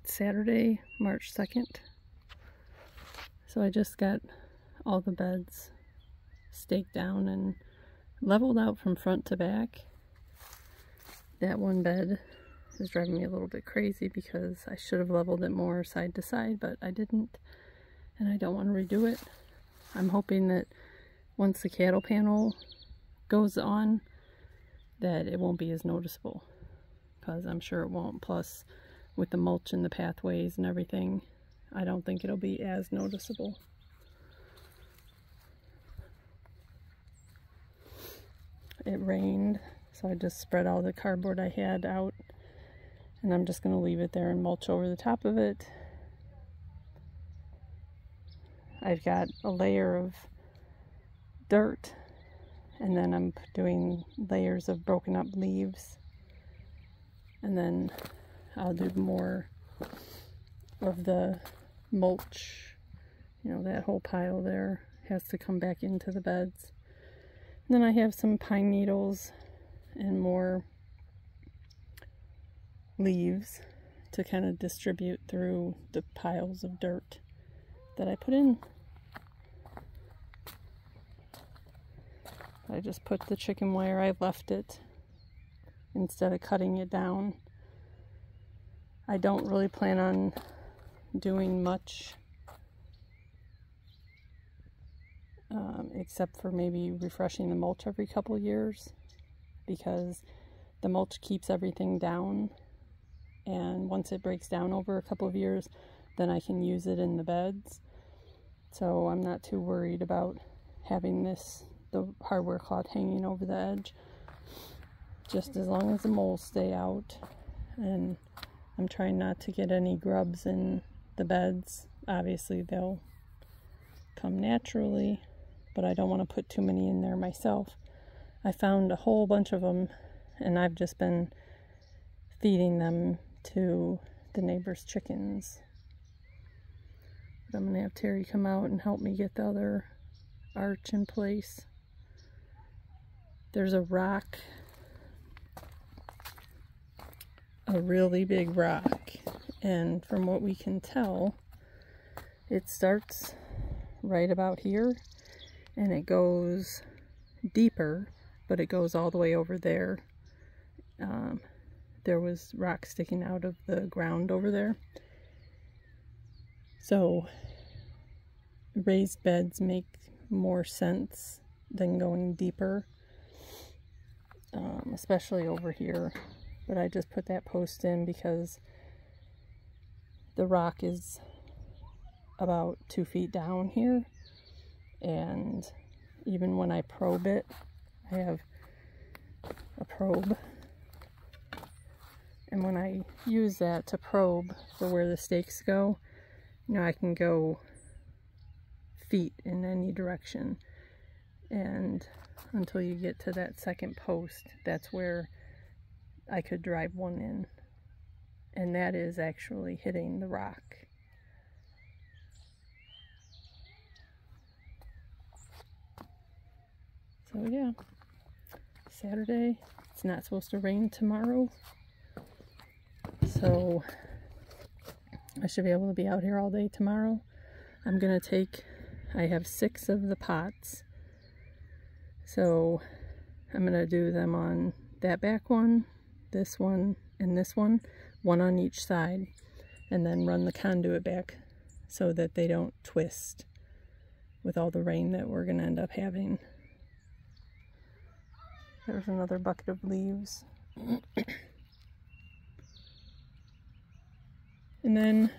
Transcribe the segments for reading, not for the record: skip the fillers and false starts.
It's Saturday, March 2nd. So I just got all the beds staked down and leveled out from front to back. That one bed is driving me a little bit crazy because I should have leveled it more side to side, but I didn't, and I don't want to redo it. I'm hoping that once the cattle panel goes on, that it won't be as noticeable, because I'm sure it won't. Plus, with the mulch and the pathways and everything, I don't think it'll be as noticeable. It rained, so I just spread all the cardboard I had out, and I'm just going to leave it there and mulch over the top of it. I've got a layer of dirt, and then I'm doing layers of broken up leaves, and then I'll do more of the mulch. You know, that whole pile there has to come back into the beds. And then I have some pine needles and more leaves to kind of distribute through the piles of dirt that I put in. I just put the chicken wire, I left it instead of cutting it down. I don't really plan on doing much except for maybe refreshing the mulch every couple years, because the mulch keeps everything down, and once it breaks down over a couple of years, then I can use it in the beds. So I'm not too worried about having the hardware cloth hanging over the edge, just as long as the moles stay out. And I'm trying not to get any grubs in the beds. Obviously they'll come naturally, but I don't want to put too many in there myself. I found a whole bunch of them, and I've just been feeding them to the neighbor's chickens. But I'm going to have Terry come out and help me get the other arch in place. There's a rock, a really big rock, and from what we can tell, it starts right about here and it goes deeper, but it goes all the way over there. There was rock sticking out of the ground over there. So raised beds make more sense than going deeper, especially over here. But I just put that post in because the rock is about 2 feet down here, and even when I probe it, I have a probe, and when I use that to probe for where the stakes go, you know, I can go feet in any direction, and until you get to that second post, that's where I could drive one in, and that is actually hitting the rock. So yeah, Saturday. It's not supposed to rain tomorrow, so I should be able to be out here all day tomorrow. I'm gonna I have 6 of the pots, so I'm gonna do them on that back one, this one, and this one on each side, and then run the conduit back so that they don't twist with all the rain that we're gonna end up having. There's another bucket of leaves. And then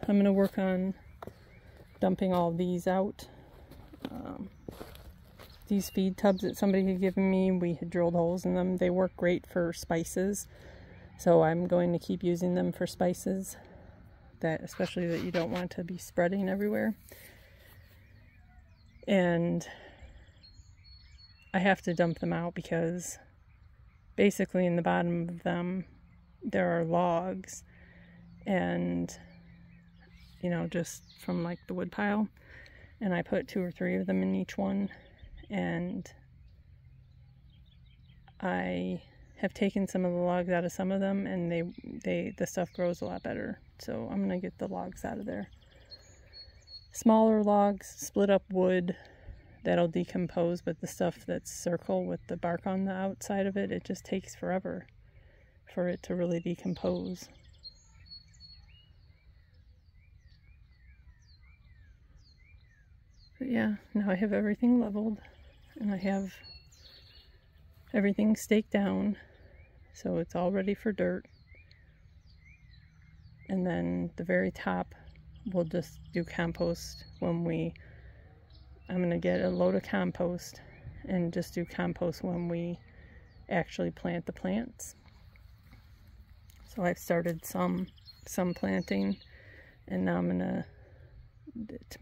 I'm going to work on dumping all these out. These feed tubs that somebody had given me, we had drilled holes in them. They work great for spices, so I'm going to keep using them for spices, especially that you don't want to be spreading everywhere. And I have to dump them out because basically in the bottom of them there are logs, and you know, just from like the wood pile, and I put 2 or 3 of them in each one, and I have taken some of the logs out of some of them, and the stuff grows a lot better. So I'm gonna get the logs out of there. Smaller logs, split up wood, that'll decompose, but the stuff that's circle with the bark on the outside of it, it just takes forever for it to really decompose. But yeah, now I have everything leveled, and I have everything staked down, so it's all ready for dirt. And then the very top, we'll just do compost when I'm gonna get a load of compost and just do compost when we actually plant the plants. So I've started some planting, and now I'm gonna,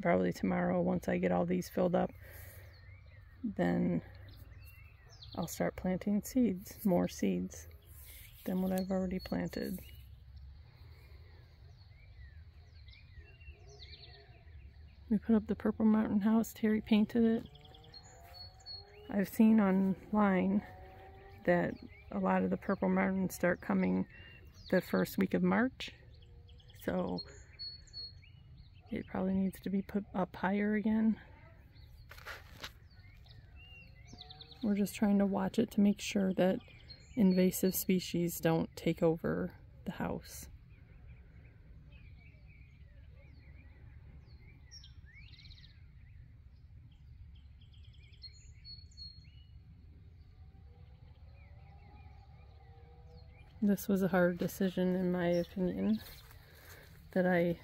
probably tomorrow, once I get all these filled up, then I'll start planting seeds, more seeds than what I've already planted. We put up the Purple Mountain house. Terry painted it. I've seen online that a lot of the Purple Mountains start coming the first week of March, so it probably needs to be put up higher again. We're just trying to watch it to make sure that invasive species don't take over the house. This was a hard decision, in my opinion, that I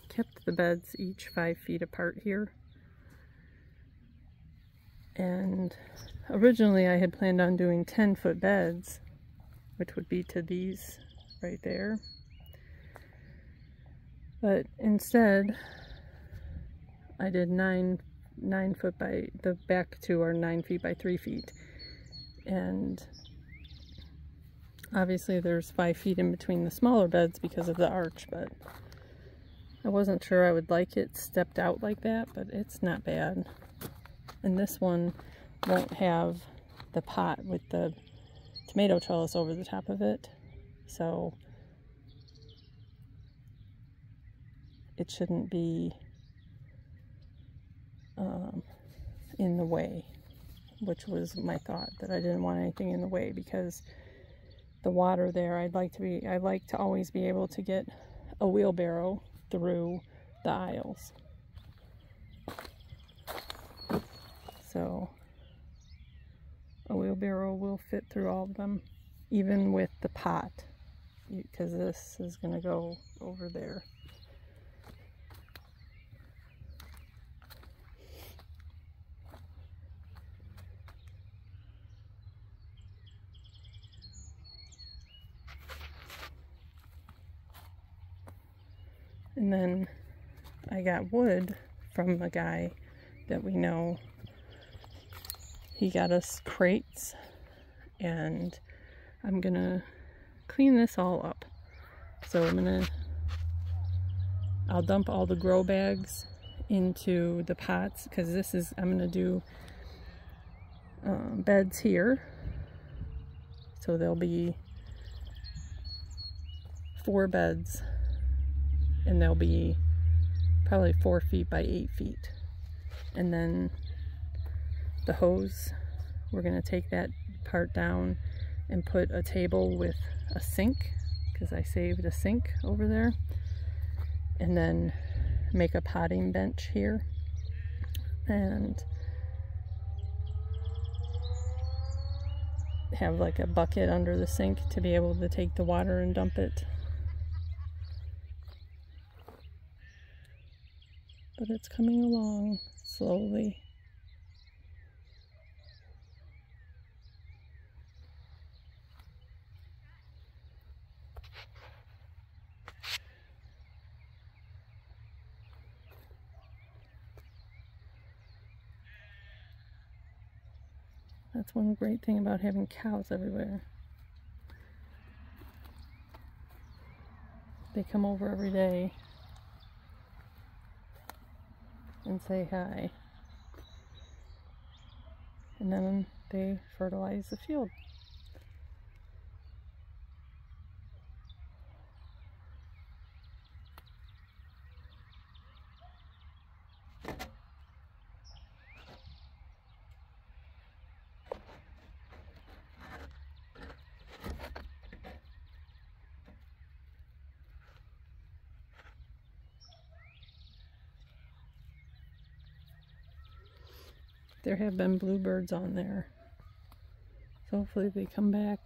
kept the beds each 5 feet apart here. And originally I had planned on doing 10-foot beds, which would be to these right there. But instead, I did 9 foot by, the back two are 9 feet by 3 feet. And obviously there's 5 feet in between the smaller beds because of the arch, but I wasn't sure I would like it stepped out like that, but it's not bad. And this one won't have the pot with the tomato trellis over the top of it, so it shouldn't be in the way, which was my thought, that I didn't want anything in the way, because the water there, I like to always be able to get a wheelbarrow through the aisles. So a wheelbarrow will fit through all of them, even with the pot, because this is going to go over there. And then I got wood from a guy that we know. He got us crates, and I'm gonna clean this all up. So I'll dump all the grow bags into the pots, because I'm gonna do beds here. So there'll be 4 beds, and they'll be probably 4 feet by 8 feet. And then the hose, we're going to take that part down and put a table with a sink, because I saved a sink over there, and then make a potting bench here, and have like a bucket under the sink to be able to take the water and dump it. But it's coming along slowly. That's one great thing about having cows everywhere. They come over every day and say hi, and then they fertilize the field. there have been bluebirds on there. So hopefully they come back.